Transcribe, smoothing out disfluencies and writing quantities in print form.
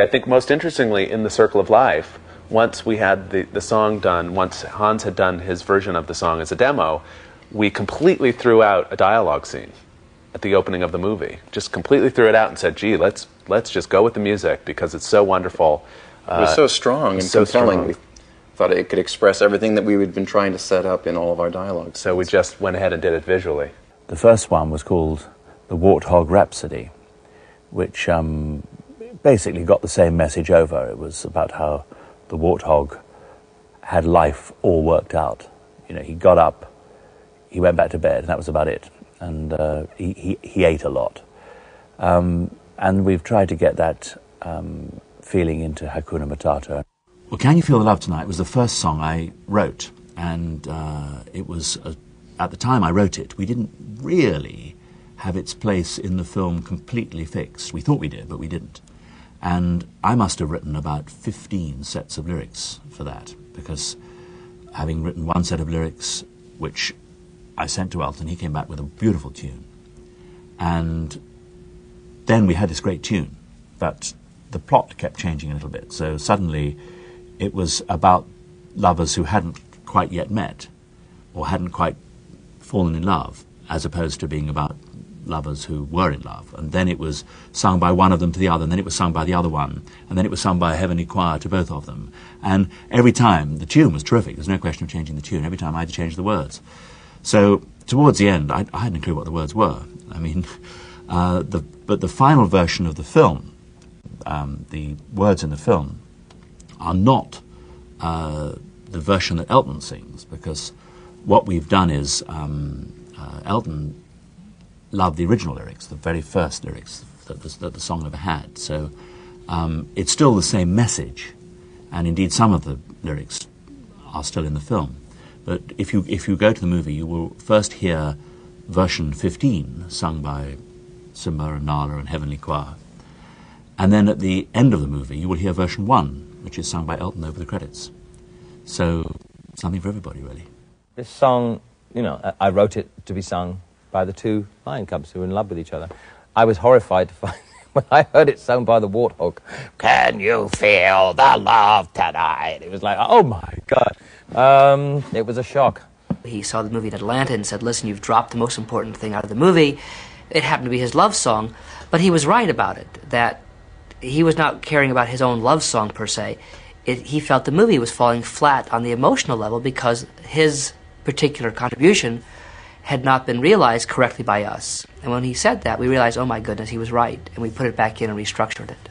I think most interestingly, in The Circle of Life, once we had the song done, once Hans had done his version of the song as a demo, we completely threw out a dialogue scene at the opening of the movie. Just completely threw it out and said, gee, let's just go with the music because it's so wonderful. It was so strong and so compelling. We thought it could express everything that we had been trying to set up in all of our dialogue. So we just went ahead and did it visually. The first one was called The Warthog Rhapsody, which basically got the same message over. It was about how the warthog had life all worked out. You know, he got up, he went back to bed, and that was about it. And he ate a lot. And we've tried to get that feeling into Hakuna Matata. Well, Can You Feel the Love Tonight was the first song I wrote, and it was, at the time I wrote it, we didn't really have its place in the film completely fixed. We thought we did, but we didn't. And I must have written about 15 sets of lyrics for that, because having written one set of lyrics, which I sent to Elton, he came back with a beautiful tune. And then we had this great tune, but the plot kept changing a little bit. So suddenly it was about lovers who hadn't quite yet met or hadn't quite fallen in love, as opposed to being about lovers who were in love. And then it was sung by one of them to the other, and then it was sung by the other one, and then it was sung by a heavenly choir to both of them. And every time, the tune was terrific. There's no question of changing the tune. Every time I had to change the words. So towards the end, I hadn't a clue what the words were. I mean, but the final version of the film, the words in the film, are not the version that Elton sings, because what we've done is Elton loved the original lyrics, the very first lyrics that the song ever had. So it's still the same message, and indeed some of the lyrics are still in the film. But if you go to the movie, you will first hear version 15, sung by Simba and Nala and Heavenly Choir. And then at the end of the movie, you will hear version 1, which is sung by Elton over the credits. So something for everybody, really. This song, you know, I wrote it to be sung by the two lion cubs who were in love with each other. I was horrified to find, when I heard it sung by the warthog, "Can you feel the love tonight?" It was like, oh my God. It was a shock. He saw the movie in Atlanta and said, listen, you've dropped the most important thing out of the movie. It happened to be his love song, but he was right about it, that he was not caring about his own love song per se. He felt the movie was falling flat on the emotional level because his particular contribution had not been realized correctly by us. And when he said that, we realized, oh my goodness, he was right, and we put it back in and restructured it.